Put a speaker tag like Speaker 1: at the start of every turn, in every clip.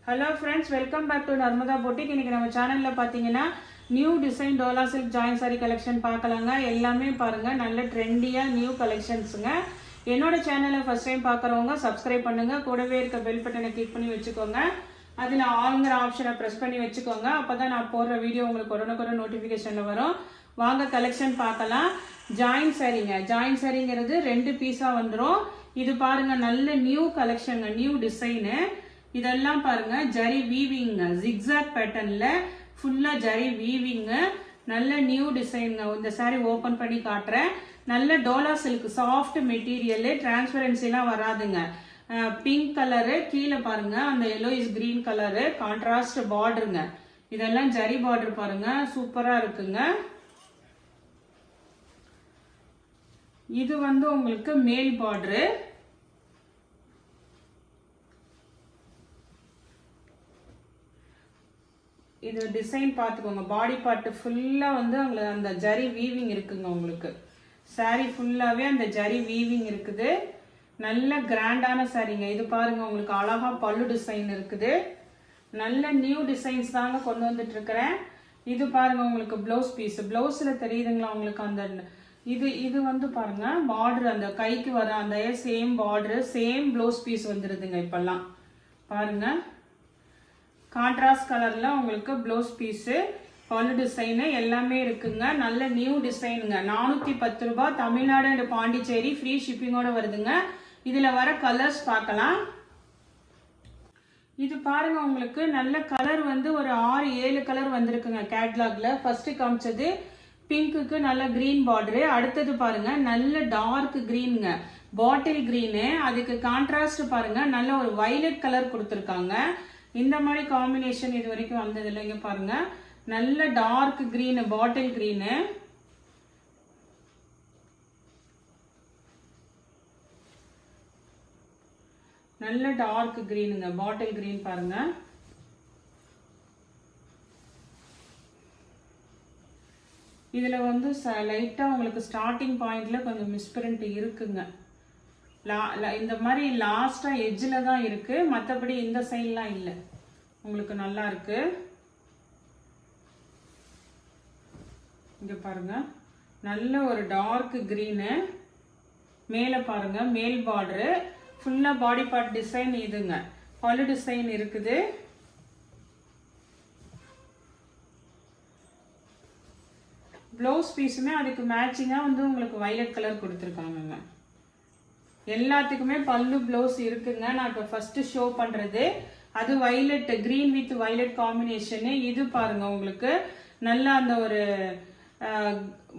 Speaker 1: Hello friends, welcome back to Narmada Boutique. இன்னைக்கு நம்ம சேனல்ல பாத்தீங்கன்னா new design Dola silk join sorry collection பார்க்கலாங்க. எல்லாமே பாருங்க நல்ல ட்ரெண்டியா நியூ கலெக்ஷன்ஸ்ங்க. என்னோட சேனலை ஃபர்ஸ்ட் டைம் பார்க்கறவங்க சப்ஸ்கிரைப் பண்ணுங்க. கூடவே இருக்க பெல் பட்டனை கிளிக் பண்ணி வச்சுக்கோங்க. அதுல ஆல்ங்கிற ஆப்ஷனை பிரஸ் பண்ணி வச்சுக்கோங்க. அப்பதான் நான் போடுற வீடியோ உங்களுக்கு உடனுக்குடன் நோட்டிபிகேஷன்ல வரும். வாங்க கலெக்ஷன் பார்க்கலாம். ஜாயின் சாரிங்க. ஜாயின் சாரிங்கிறது 2 பீஸா வந்துரும். இது பாருங்க நல்ல நியூ கலெக்ஷன், நியூ டிசைன். இதெல்லாம் பாருங்க ஜரி வீவிங், ஜிக்ஸாக் பேட்டர்ன்ல ஃபுல்லா ஜரி வீவிங், நல்ல நியூ டிசைன். இந்த சாரி ஓபன் பண்ணி காட்டுறேன். நல்ல டோலா சில்க் சாஃப்ட் மெட்டீரியல், டிரான்ஸ்பரன்சிலாம் வராதுங்க. பிங்க் கலரு, கீழே பாருங்க அந்த எல்லோயிஷ் கிரீன் கலரு, கான்ட்ராஸ்ட் பார்டருங்க. இதெல்லாம் ஜரி பார்டர் பாருங்க, சூப்பரா இருக்குங்க. இது வந்து உங்களுக்கு மேல் பார்டரு. இது டிசைன் பார்த்துக்கோங்க. பாடி பார்ட் ஃபுல்லா வந்து உங்களுக்கு அந்த ஜரி வீவிங் இருக்குங்க. உங்களுக்கு சாரி ஃபுல்லாவே அந்த ஜரி வீவிங் இருக்குது. நல்ல கிராண்டான சாரிங்க. இது பாருங்க உங்களுக்கு அழகா பல்லு டிசைன் இருக்குது. நல்ல நியூ டிசைன்ஸ் தாங்க கொண்டு வந்துட்டு இருக்கிறேன். இது பாருங்க உங்களுக்கு பிளவுஸ் பீஸ். பிளவுஸ்ல தெரியுதுங்களா உங்களுக்கு அந்த இது வந்து பாருங்க பார்டர், அந்த கைக்கு வர அந்த same border, same blouse piece வந்துருதுங்க. இப்பெல்லாம் பாருங்க கான்ட்ராஸ்ட் கலர்ல உங்களுக்கு பிளவுஸ் பீஸ், பல்லு டிசைன் எல்லாமே இருக்குங்க. நல்ல நியூ டிசைனுங்க. 410 ரூபாய். தமிழ்நாடு அண்ட் பாண்டிச்சேரி ஃப்ரீ ஷிப்பிங்கோட வருதுங்க. இதுல வர கலர்ஸ் பார்க்கலாம். இது பாருங்க உங்களுக்கு நல்ல கலர் வந்து ஒரு 6-7 கலர் வந்திருக்குங்க கேட்லாக்ல. ஃபர்ஸ்ட் காமிச்சது பிங்க்குக்கு நல்ல கிரீன் பார்டரு. அடுத்தது பாருங்க நல்ல டார்க் கிரீனுங்க, பாட்டில் கிரீனு. அதுக்கு கான்ட்ராஸ்ட் பாருங்க நல்ல ஒரு வயலட் கலர் கொடுத்துருக்காங்க. இந்த மாதிரி காம்பினேஷன் இது வரைக்கும் வந்தது இல்லைங்க. பாருங்க நல்ல டார்க் கிரீன், பாட்டில் கிரீனு. நல்ல டார்க் கிரீனுங்க, பாட்டில் கிரீன் பாருங்க. இதுல வந்து லைட்டா உங்களுக்கு ஸ்டார்டிங் பாயிண்ட்ல கொஞ்சம் மிஸ்பிரிண்ட் இருக்குங்க. இந்த மாதிரி லாஸ்டா எட்ஜில் தான் இருக்கு, மற்றபடி இந்த சைட்லாம் இல்லை. உங்களுக்கு நல்லா இருக்கு. இங்க பாருங்க நல்ல ஒரு டார்க் கிரீனு. மேலே பாருங்க மேல் பார்டரு ஃபுல்லா பாடி பார்ட் டிசைன். இதுங்க பல்லு டிசைன் இருக்குது. பிளவுஸ் பீஸுமே அதுக்கு மேட்சிங்கா வந்து உங்களுக்கு வயலட் கலர் கொடுத்துருக்காங்க. எல்லாத்துக்குமே பல்லு பிளவுஸ் இருக்குங்க. நான் இப்போ ஃபர்ஸ்ட் ஷோ பண்றது அது violet, green with violet combination. இது பாருங்க உங்களுக்கு நல்லா அந்த ஒரு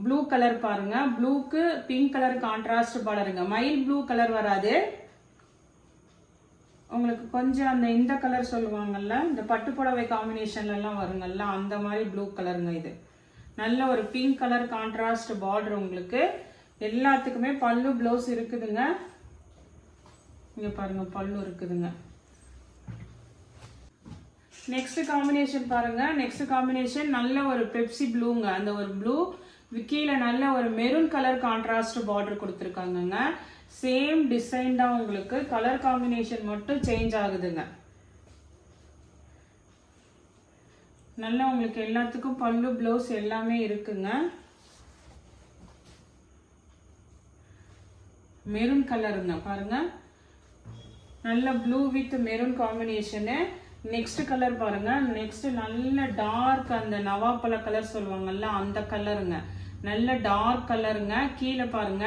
Speaker 1: ப்ளூ கலர் பாருங்க, ப்ளூக்கு பிங்க் கலர் கான்ட்ராஸ்ட் பார்டருங்க. மைல் ப்ளூ கலர் வராது உங்களுக்கு, கொஞ்சம் அந்த இந்த கலர் சொல்லுவாங்கல்ல, இந்த பட்டு புடவை காம்பினேஷன்ல எல்லாம் வருங்கல்ல, அந்த மாதிரி ப்ளூ கலருங்க. இது நல்ல ஒரு பிங்க் கலர் கான்ட்ராஸ்ட் பார்டர். உங்களுக்கு எல்லாத்துக்குமே பல்லு பிளவுஸ் இருக்குதுங்க. இங்க பாருங்க பல்லு இருக்குதுங்க. நெக்ஸ்ட் காம்பினேஷன் பாருங்க. நெக்ஸ்ட் காம்பினேஷன் நல்ல ஒரு பெப்சி ப்ளூங்க. அந்த ஒரு ப்ளூ கீழே நல்ல ஒரு மெரூன் கலர் கான்ட்ராஸ்ட் பார்டர் கொடுத்துருக்காங்க. சேம் டிசைன் தான், உங்களுக்கு கலர் காம்பினேஷன் மட்டும் சேஞ்ச் ஆகுதுங்க. நல்லா உங்களுக்கு எல்லாத்துக்கும் பல்லு பிளவுஸ் எல்லாமே இருக்குங்க. மெரூன் கலருங்க பாருங்க, நல்ல blue with maroon combination. Next colour பாருங்க. நெக்ஸ்ட் நல்ல டார்க் அந்த நவாப்பழ கலர் சொல்லுவாங்கல்ல, அந்த கலருங்க. நல்ல டார்க் கலருங்க. கீழே பாருங்க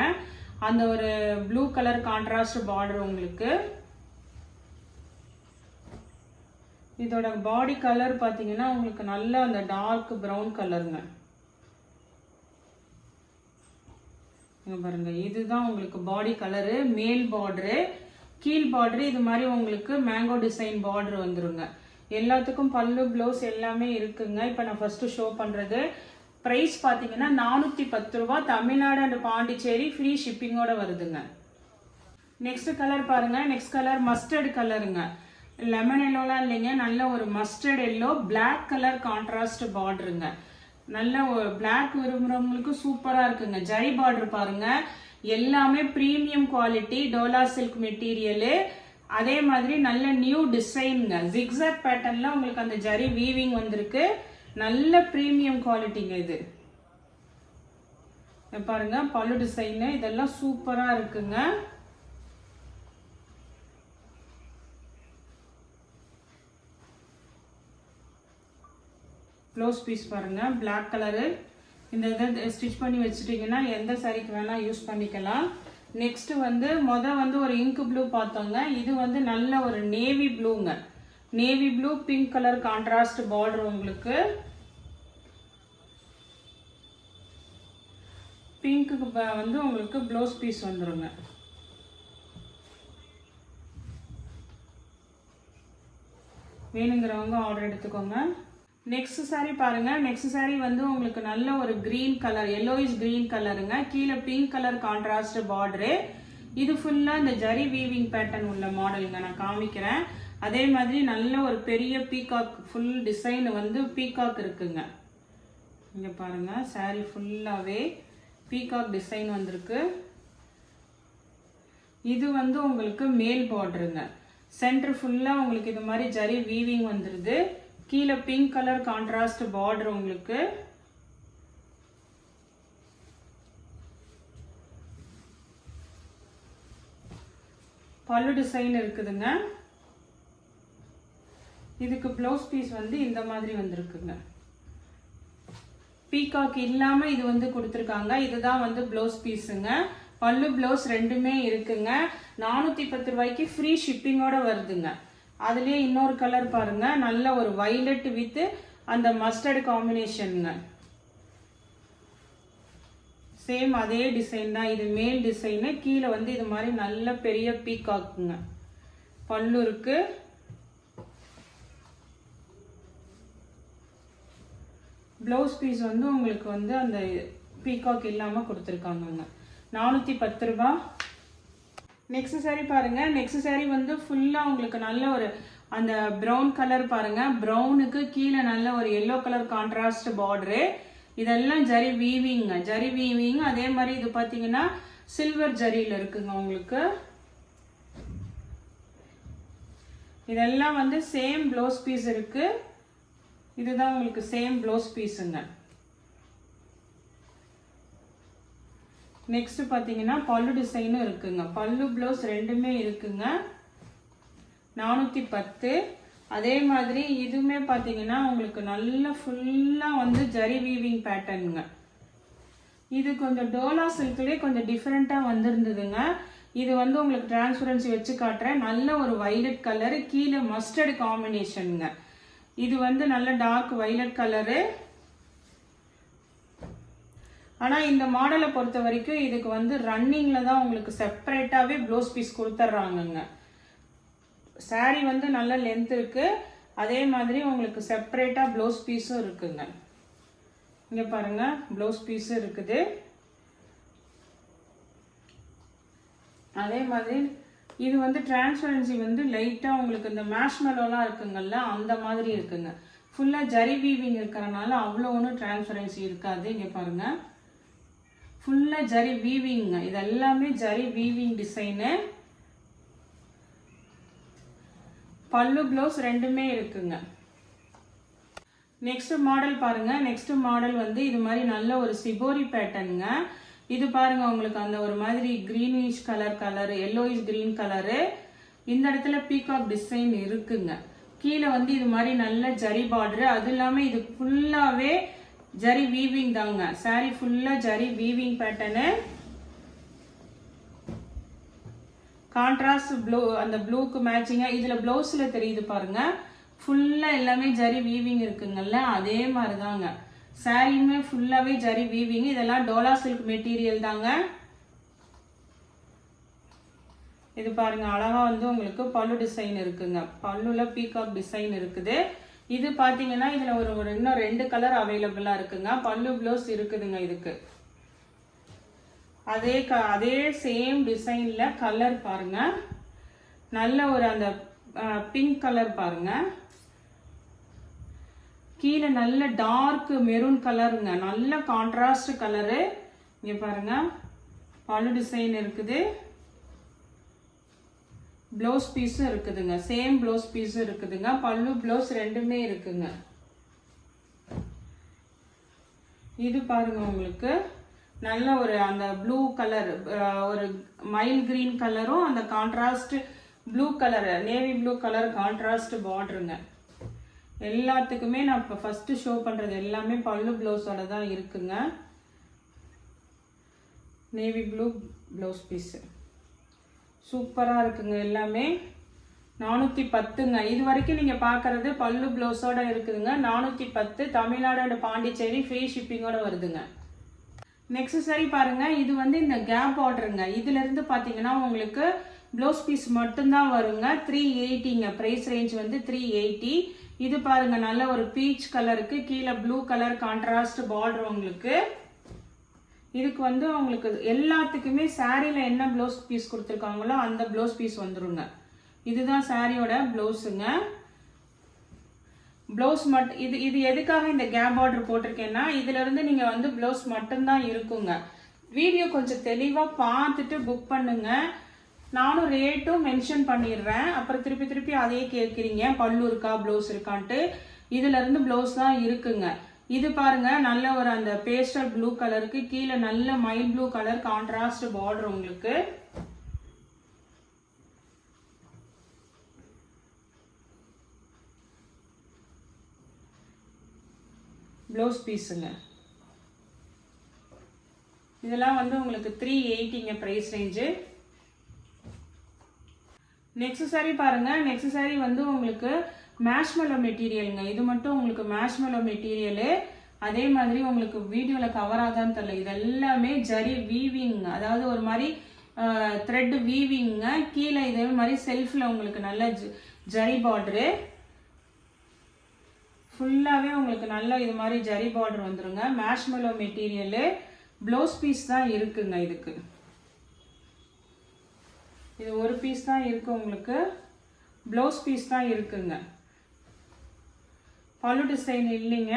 Speaker 1: அந்த ஒரு ப்ளூ கலர் கான்ட்ராஸ்ட் பார்டர். உங்களுக்கு இதோட பாடி கலர் பாத்தீங்கன்னா உங்களுக்கு நல்ல அந்த டார்க் பிரவுன் கலருங்க. பாருங்க இதுதான் உங்களுக்கு பாடி கலரு. மேல் பார்டரு, கீழ் பார்டரு இது மாதிரி உங்களுக்கு மேங்கோ டிசைன் பார்டர் வந்துருங்க. எல்லாத்துக்கும் பல்லு பிளவுஸ் எல்லாமே இருக்குங்க. இப்ப நான் ஃபர்ஸ்ட் ஷோ பண்றது பிரைஸ் பாத்தீங்கன்னா 410 ரூபாய். தமிழ்நாடு அண்ட் பாண்டிச்சேரி ஃப்ரீ ஷிப்பிங்கோட வருதுங்க. நெக்ஸ்ட் கலர் பாருங்க. நெக்ஸ்ட் கலர் மஸ்டர்ட் கலருங்க. லெமன் எல்லோலாம் இல்லைங்க, நல்ல ஒரு mustard yellow, black colour contrast பார்டருங்க. நல்ல ஒரு பிளாக் விரும்புறவங்களுக்கு சூப்பரா இருக்குங்க. ஜரி பார்டர் பாருங்க, எல்லாமே premium quality Dola silk material. அதே மாதிரி நல்ல நியூ டிசைனுங்க, ஜிக்ஸாக் பேட்டர்ன்ல உங்களுக்கு அந்த ஜரி வீவிங் வந்திருக்கு. நல்ல பிரீமியம் குவாலிட்டிங்க இது. பாருங்க பல்லு டிசைனு இதெல்லாம் சூப்பரா இருக்குங்க. ப்ளவுஸ் பீஸ் பாருங்க பிளாக் கலரு. இந்த இதை ஸ்டிச் பண்ணி வச்சுட்டிங்கன்னா எந்த சாரிக்கு வேணால் யூஸ் பண்ணிக்கலாம். நெக்ஸ்ட்டு வந்து ஒரு இங்க் ப்ளூ பார்த்தோங்க. இது வந்து நல்ல ஒரு நேவி ப்ளூங்க. Navy blue pink colour contrast border உங்களுக்கு. பிங்க்குக்கு வந்து உங்களுக்கு ப்ளவுஸ் பீஸ் வந்துருங்க. வேணுங்கிறவங்க ஆர்டர் எடுத்துக்கோங்க. நெக்ஸ்ட் சாரீ பாருங்க. நெக்ஸ்ட் சாரீ வந்து உங்களுக்கு நல்ல ஒரு கிரீன் கலர், எல்லோயிஷ் கிரீன் கலருங்க. கீழே பிங்க் கலர் கான்ட்ராஸ்ட் பார்டரு. இது ஃபுல்லா இந்த ஜரி வீவிங் பேட்டர்ன் உள்ள மாடலுங்க. நான் காமிக்கிறேன். அதே மாதிரி நல்ல ஒரு பெரிய பீகாக் ஃபுல் டிசைன் வந்து பீகாக் இருக்குங்க. இங்க பாருங்க சாரீ ஃபுல்லாவே பீகாக் டிசைன் வந்திருக்கு. இது வந்து உங்களுக்கு மேல் பார்டருங்க. சென்டர் ஃபுல்லா உங்களுக்கு இது மாதிரி ஜரி வீவிங் வந்துருது. கீழே பிங்க் கலர் கான்ட்ராஸ்ட் பார்டர் உங்களுக்கு. பல்லு டிசைன் இருக்குதுங்க. இதுக்கு ப்ளவுஸ் பீஸ் வந்து இந்த மாதிரி வந்திருக்குங்க. பீகாக் இல்லாம இது வந்து கொடுத்துருக்காங்க. இதுதான் வந்து ப்ளவுஸ் பீஸுங்க. பல்லு ப்ளவுஸ் ரெண்டுமே இருக்குங்க. 410 ரூபாய்க்கு ஃப்ரீ ஷிப்பிங்கோட வருதுங்க. அதுலயே இன்னொரு கலர் பாருங்க, நல்ல ஒரு வைலட் வித் அந்த மஸ்டர்ட் காம்பினேஷனுங்க. சேம் அதே டிசைன் தான். இது மேல் டிசைனு. கீழே வந்து இது மாதிரி நல்ல பெரிய பீகாக்குங்க. பல்லு இருக்கு. ப்ளவுஸ் பீஸ் வந்து உங்களுக்கு வந்து அந்த பீகாக் இல்லாம கொடுத்துருக்காங்க. 410 ரூபாய். நெக்ஸ்ட் சாரீ பாருங்க. நெக்ஸ்ட் சாரீ வந்து ஃபுல்லா உங்களுக்கு நல்ல ஒரு அந்த ப்ரௌன் கலர் பாருங்க. ப்ரௌனுக்கு கீழே நல்ல ஒரு எல்லோ கலர் கான்ட்ராஸ்ட் பார்டரு. இதெல்லாம் ஜரி வீவிங்க. ஜரி வீவிங். அதே மாதிரி இது பாத்தீங்கன்னா சில்வர் ஜரியில இருக்குங்க உங்களுக்கு. இதெல்லாம் வந்து சேம் ப்ளவுஸ் பீஸ் இருக்கு. இதுதான் உங்களுக்கு சேம் ப்ளவுஸ் பீஸுங்க. நெக்ஸ்ட் பாத்தீங்கன்னா பல்லு டிசைனும் இருக்குங்க. பல்லு ப்ளவுஸ் ரெண்டுமே இருக்குங்க. 410. அதே மாதிரி இதுவுமே பாத்தீங்கன்னா உங்களுக்கு நல்ல ஃபுல்லா வந்து ஜரி வீவிங் பேட்டர்னுங்க. இது கொஞ்சம் டோலா சில்க்லயே கொஞ்சம் டிஃபரெண்டா வந்திருந்ததுங்க. இது வந்து உங்களுக்கு டிரான்ஸ்பரன்சி வச்சு காட்டுறேன். நல்ல ஒரு வைலட் கலர், கீழே மஸ்டர்ட் காம்பினேஷனுங்க. இது வந்து நல்ல டார்க் வைலட் கலரு. ஆனா இந்த மாடலை பொறுத்த வரைக்கும் இதுக்கு வந்து ரன்னிங்ல தான் உங்களுக்கு செப்பரேட்டாவே ப்ளவுஸ் பீஸ் கொடுத்துட்றாங்கங்க. சாரி வந்து நல்ல லென்த் இருக்கு. அதே மாதிரி உங்களுக்கு செப்பரேட்டா ப்ளவுஸ் பீஸும் இருக்குங்க. இங்க பாருங்க ப்ளவுஸ் பீஸும் இருக்குது. அதே மாதிரி இது வந்து டிரான்ஸ்பரன்சி வந்து லைட்டா உங்களுக்கு இந்த மேஷ்மெலோலாம் இருக்குங்கல்ல அந்த மாதிரி இருக்குங்க. ஃபுல்லா ஜரி வீவிங் இருக்கறனால அவ்வளவு ஒன்றும் டிரான்ஸ்பரன்சி இருக்காது. இங்க பாருங்க ஃபுல்லா ஜரி வீவிங். இது எல்லாமே ஜரி வீவிங் டிசைனு. பல்லு ப்ளவுஸ் ரெண்டுமே இருக்குங்க. நெக்ஸ்ட் மாடல் பாருங்க. நெக்ஸ்ட் மாடல் வந்து இது மாதிரி நல்ல ஒரு சிபோரி பேட்டர்னுங்க. இது பாருங்க உங்களுக்கு அந்த ஒரு மாதிரி greenish colour yellowish green colour. இந்த இடத்துல பீகாக் டிசைன் இருக்குங்க. கீழே வந்து இது மாதிரி நல்ல ஜரி பார்டர். அது இல்லாம இது ஃபுல்லாவே ஜரி வீவிங் தாங்க. சாரி ஃபுல்லா zari weaving pattern. Contrast blue, அந்த ப்ளூக்கு மேட்சிங்கா இதுல ப்ளவுஸ்ல தெரியுது பாருங்க. ஃபுல்லா எல்லாமே ஜரி வீவிங் இருக்குங்கல்ல அதே மாதிரி தாங்க. சாரியுமே ஃபுல்லாவே ஜரி வீவிங். இதெல்லாம் டோலா சில்க் மெட்டீரியல் தாங்க. இது பாருங்க அழகா வந்து உங்களுக்கு பல்லு டிசைன் இருக்குங்க. பல்லுல பீகாக் டிசைன் இருக்குது. இது பாத்தீங்கன்னா இதுல ஒரு இன்னும் 2 கலர் அவைலபிளா இருக்குங்க. பல்லு ப்ளவுஸ் இருக்குதுங்க இதுக்கு. அதே சேம் டிசைன்ல கலர் பாருங்க. நல்ல ஒரு அந்த பிங்க் கலர் பாருங்க. கீழே நல்ல டார்க் மெரூன் கலருங்க. நல்ல கான்ட்ராஸ்ட் கலரு. இங்க பாருங்க பல்லு டிசைன் இருக்குது. ப்ளவுஸ் பீஸும் இருக்குதுங்க, சேம் ப்ளவுஸ் பீஸும் இருக்குதுங்க, பல்லு ப்ளவுஸ் ரெண்டுமே இருக்குங்க. இது பாருங்க உங்களுக்கு நல்ல ஒரு அந்த ப்ளூ கலர், ஒரு மைல் கிரீன் கலரும் அந்த contrast blue colour, navy blue colour contrast பார்டருங்க. எல்லாத்துக்குமே நான் இப்போ ஃபஸ்ட்டு ஷோ பண்ணுறது எல்லாமே பல்லு ப்ளவுஸோட தான் இருக்குங்க. நேவி ப்ளூ ப்ளவுஸ் பீஸு சூப்பராக இருக்குங்க. எல்லாமே 410ங்க. இது வரைக்கும் நீங்கள் பார்க்குறது பல்லு ப்ளவுஸோட இருக்குதுங்க. 410 தமிழ்நாடு அண்ட் பாண்டிச்சேரி ஃப்ரீ ஷிப்பிங்கோட வருதுங்க. நெக்ஸ்ட் சரி பாருங்கள், இது வந்து இந்த கேப் ஆர்டருங்க. இதுலேருந்து பார்த்தீங்கன்னா உங்களுக்கு ப்ளவுஸ் பீஸ் மட்டும்தான் வருங்க. 380ங்க. ப்ரைஸ் ரேஞ்ச் வந்து 380. இது பாருங்க நல்ல ஒரு பீச் கலருக்கு கீழே ப்ளூ கலர் கான்ட்ராஸ்ட் பார்டர் உங்களுக்கு. இதுக்கு வந்து உங்களுக்கு எல்லாத்துக்குமே சாரியில் என்ன ப்ளவுஸ் பீஸ் கொடுத்துருக்காங்களோ அந்த ப்ளவுஸ் பீஸ் வந்துருங்க. இதுதான் சாரியோட ப்ளவுஸுங்க. ப்ளவுஸ் மட்டும் இது எதுக்காக இந்த கேப் ஆர்டர் போட்டிருக்கேன்னா, இதுலேருந்து நீங்கள் வந்து ப்ளவுஸ் மட்டும்தான் இருக்குங்க. வீடியோ கொஞ்சம் தெளிவாக பார்த்துட்டு புக் பண்ணுங்க. நானும் ரேட்டும் மென்ஷன் பண்ணிடுறேன். அப்புறம் திருப்பி அதையே கேட்குறீங்க பல்லு இருக்கா ப்ளவுஸ் இருக்கான்ட்டு. இதுலேருந்து ப்ளவுஸ் தான் இருக்குங்க. இது பாருங்க நல்ல ஒரு அந்த பேஸ்டல் ப்ளூ கலருக்கு கீழே நல்ல mile blue colour contrast border உங்களுக்கு. ப்ளவுஸ் பீஸுங்க. இதெல்லாம் வந்து உங்களுக்கு 380ங்க ப்ரைஸ் ரேஞ்சு. நெக்ஸ்ட் சாரி பாருங்க. நெக்ஸ்ட் சாரி வந்து உங்களுக்கு மேஷ்மெலோ மெட்டீரியலுங்க. இது மட்டும் உங்களுக்கு மேஷ்மெலோ மெட்டீரியலு. அதே மாதிரி உங்களுக்கு வீடியோவில் கவர் ஆகான்னு தெரியல, இது எல்லாமே ஜரி வீவிங், அதாவது ஒரு மாதிரி த்ரெட் வீவிங்க. கீழே இதே மாதிரி செல்ஃபில் உங்களுக்கு நல்ல ஜரி பார்டரு ஃபுல்லாகவே உங்களுக்கு நல்ல இது மாதிரி ஜரி பார்டர் வந்துருங்க. Marshmallow material. ப்ளவுஸ் பீஸ் தான் இருக்குங்க. இதுக்கு இது ஒரு பீஸ் தான் இருக்கு உங்களுக்கு. ப்ளவுஸ் பீஸ் தான் இருக்குங்க. பல்லு டிசைன் இல்லைங்க.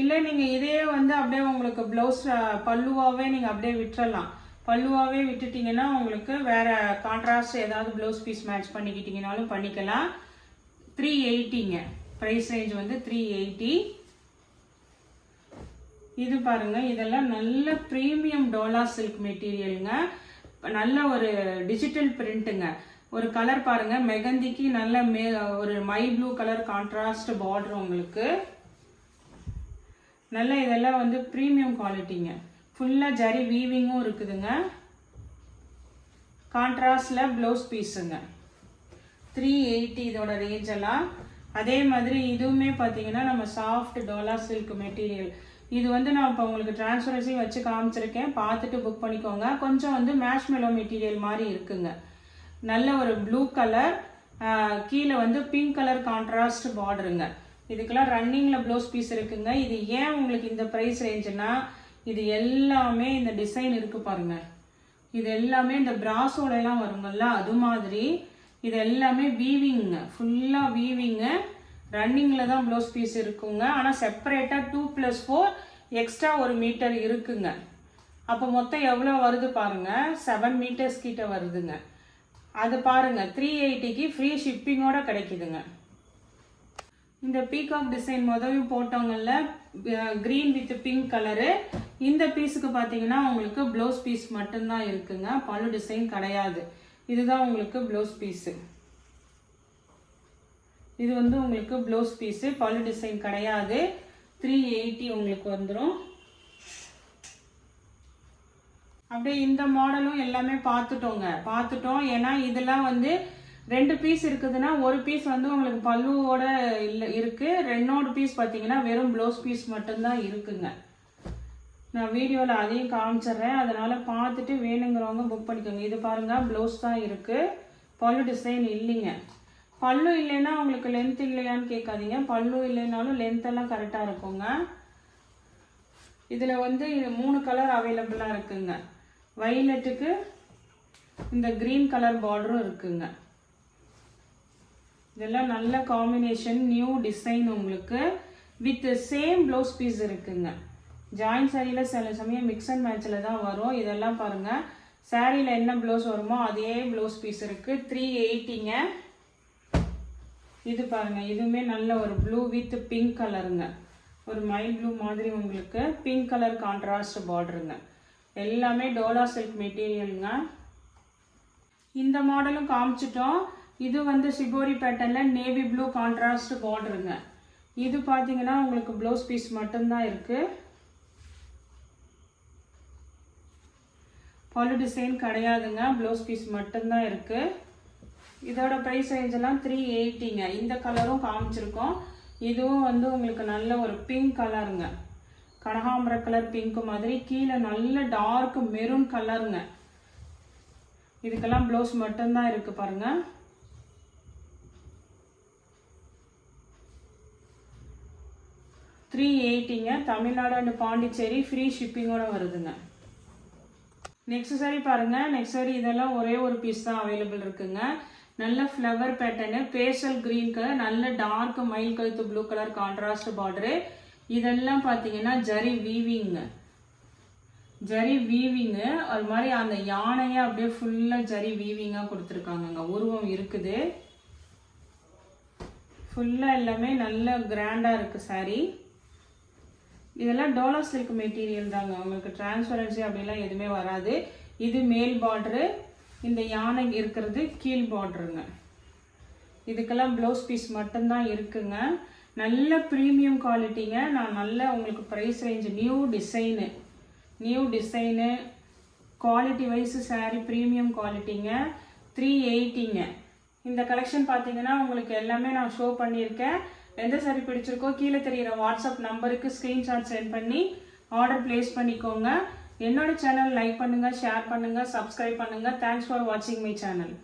Speaker 1: இல்லை நீங்கள் இதே வந்து அப்படியே உங்களுக்கு ப்ளவுஸ் பல்லுவாகவே நீங்கள் அப்படியே விட்டுறலாம். பல்லுவாகவே விட்டுட்டிங்கன்னா உங்களுக்கு வேறு கான்ட்ராஸ்ட் ஏதாவது ப்ளவுஸ் பீஸ் மேட்ச் பண்ணிக்கிட்டிங்கனாலும் பண்ணிக்கலாம். 380ங்க. ப்ரைஸ் ரேஞ்ச் வந்து 380. இது பாருங்க, இதெல்லாம் நல்ல ப்ரீமியம் டோலா சில்க் மெட்டீரியலுங்க. நல்ல ஒரு டிஜிட்டல் பிரிண்ட்டுங்க. ஒரு கலர் பாருங்க, மெகந்திக்கு நல்ல ஒரு my blue colour contrast border உங்களுக்கு. நல்ல இதெல்லாம் வந்து ப்ரீமியம் குவாலிட்டிங்க. ஃபுல்லாக ஜரி வீவிங்கும் இருக்குதுங்க. கான்ட்ராஸ்டில் ப்ளவுஸ் பீஸுங்க. 380 இதோட ரேஞ்ச் எல்லாம். அதே மாதிரி இதுவுமே பார்த்தீங்கன்னா நம்ம சாஃப்ட் டோலா சில்க் மெட்டீரியல். இது வந்து நான் இப்போ உங்களுக்கு டிரான்ஸ்பரன்சி வச்சு காமிச்சிருக்கேன், பார்த்துட்டு புக் பண்ணிக்கோங்க. கொஞ்சம் வந்து மேஷ்மெலோ மெட்டீரியல் மாதிரி இருக்குங்க. நல்ல ஒரு ப்ளூ கலர், கீழே வந்து பிங்க் கலர் கான்ட்ராஸ்ட் பார்டருங்க. இதுக்கெல்லாம் ரன்னிங்கில் ப்ளவுஸ் பீஸ் இருக்குங்க. இது ஏன் உங்களுக்கு இந்த ப்ரைஸ் ரேஞ்சுன்னா, இது எல்லாமே இந்த டிசைன் இருக்குது பாருங்கள், இது எல்லாமே இந்த பிராஸோடலாம் வருங்கள்ல அது மாதிரி. இது எல்லாமே வீவிங்க, ஃபுல்லாக வீவிங்கு. ரன்னிங்கில் தான் ப்ளவுஸ் பீஸ் இருக்குங்க. ஆனால் செப்பரேட்டாக 2+4 எக்ஸ்ட்ரா 1 மீட்டர் இருக்குங்க. அப்போ மொத்தம் எவ்வளோ வருது பாருங்கள், 7 மீட்டர்ஸ் கிட்ட வருதுங்க. அது பாருங்கள் 380க்கு ஃப்ரீ ஷிப்பிங்கோட கிடைக்குதுங்க. இந்த பீகாக் டிசைன் முதலும் போட்டவங்கள்ல க்ரீன் வித் பிங்க் கலரு. இந்த பீஸுக்கு பார்த்தீங்கன்னா உங்களுக்கு ப்ளவுஸ் பீஸ் மட்டும்தான் இருக்குங்க, பல்லு டிசைன் கிடையாது. இதுதான் உங்களுக்கு ப்ளவுஸ் பீஸு. இது வந்து உங்களுக்கு ப்ளவுஸ் பீஸு, பல்லு டிசைன் கிடையாது. 380 உங்களுக்கு வந்துடும். அப்படியே இந்த மாடலும் எல்லாமே பார்த்துட்டோம். ஏன்னா இதெல்லாம் வந்து 2 பீஸ் இருக்குதுன்னா ஒரு பீஸ் வந்து உங்களுக்கு பல்லுவோட இல்லை இருக்குது. 2 பீஸ் பார்த்தீங்கன்னா வெறும் ப்ளவுஸ் பீஸ் மட்டும்தான் இருக்குங்க. நான் வீடியோவில் அதையும் காமிச்சிட்றேன், அதனால் பார்த்துட்டு வேணுங்கிறவங்க புக் பண்ணிக்கோங்க. இது பாருங்கள் ப்ளவுஸ் தான் இருக்குது, பல்லு டிசைன் இல்லைங்க. பல்லு இல்லைன்னா உங்களுக்கு லென்த் இல்லையான்னு கேட்காதீங்க, பல்லு இல்லைனாலும் லென்த்தெல்லாம் கரெக்டாக இருக்குங்க. இதில் வந்து 3 கலர் அவைலபிளாக இருக்குங்க. வைலட்டுக்கு இந்த க்ரீன் கலர் பார்டரும் இருக்குங்க. இதெல்லாம் நல்ல காம்பினேஷன், நியூ டிசைன் உங்களுக்கு வித் சேம் ப்ளவுஸ் பீஸ் இருக்குங்க. ஜாயின் சாரியில் சில சமயம் மிக்ஸ் அண்ட் மேட்சில் தான் வரும். இதெல்லாம் பாருங்கள் சாரியில் என்ன ப்ளவுஸ் வருமோ அதே ப்ளவுஸ் பீஸ் இருக்குது. 380ங்க. இது பாருங்கள், இதுவுமே நல்ல ஒரு ப்ளூ வித் பிங்க் கலருங்க. ஒரு மைல் ப்ளூ மாதிரி உங்களுக்கு பிங்க் கலர் கான்ட்ராஸ்ட் பார்டருங்க. எல்லாமே டோலா சில்க் மெட்டீரியலுங்க. இந்த மாடலும் காமிச்சிட்டோம். இது வந்து சிபோரி பேட்டர்னில் நேவி ப்ளூ கான்ட்ராஸ்ட் பார்டருங்க. இது பார்த்தீங்கன்னா உங்களுக்கு ப்ளவுஸ் பீஸ் மட்டும்தான் இருக்குது. பல்லு டிசைன் கிடையாதுங்க, ப்ளவுஸ் பீஸ் மட்டும்தான் இருக்குது. இதோட ப்ரைஸ் ரேஞ்செல்லாம் 380ங்க. இந்த கலரும் காமிச்சிருக்கோம். இதுவும் வந்து உங்களுக்கு நல்ல ஒரு பிங்க் கலருங்க. கனகாம்பர கலர் பிங்க் மாதிரி, கீழே நல்ல டார்க் மெரூன் கலருங்க. இதுக்கெல்லாம் ப்ளவுஸ் மட்டும்தான் இருக்குது பாருங்கள். $380ங்க. தமிழ்நாடு அண்ட் பாண்டிச்சேரி ஃப்ரீ ஷிப்பிங்கோட வருதுங்க. நெக்ஸ்ட் சாரி பாருங்கள். நெக்ஸ்ட் சாரி இதெல்லாம் ஒரே ஒரு பீஸ் தான் அவைலபிள் இருக்குங்க. நல்ல flower pattern, pastel green colour, நல்ல டார்க் மயில் கழுத்து ப்ளூ கலர் கான்ட்ராஸ்ட் பார்டரு. இதெல்லாம் பார்த்தீங்கன்னா ஜரி வீவிங்க. ஜரி வீவிங்கு அது மாதிரி அந்த யானையை அப்படியே ஃபுல்லாக ஜரி வீவிங்காக கொடுத்துருக்காங்கங்க. உருவம் இருக்குது. ஃபுல்லாக எல்லாமே நல்ல கிராண்டாக இருக்குது சாரி. இதெல்லாம் டோலா சில்க் மெட்டீரியல் தாங்க. உங்களுக்கு டிரான்ஸ்பரன்சி அப்படிலாம் எதுவுமே வராது. இது மேல் பார்டரு, இந்த யானை இருக்கிறது கீழ் பார்டருங்க. இதுக்கெல்லாம் ப்ளவுஸ் பீஸ் மட்டும்தான் இருக்குங்க. நல்ல ப்ரீமியம் குவாலிட்டிங்க. நான் நல்ல உங்களுக்கு price range new design quality wise sari premium குவாலிட்டிங்க. 380ங்க. இந்த கலெக்ஷன் பார்த்தீங்கன்னா உங்களுக்கு எல்லாமே நான் ஷோ பண்ணியிருக்கேன். எந்த சாரி பிடிச்சிருக்கோ கீழே தெரிகிற வாட்ஸ்அப் நம்பருக்கு ஸ்க்ரீன்ஷாட் சென்ட் பண்ணி ஆர்டர் ப்ளேஸ் பண்ணிக்கோங்க. என்னோட சேனல் லைக் பண்ணுங்கள், ஷேர் பண்ணுங்கள், சப்ஸ்கிரைப் பண்ணுங்கள். தேங்க்ஸ் ஃபார் வாட்சிங் மை சேனல்.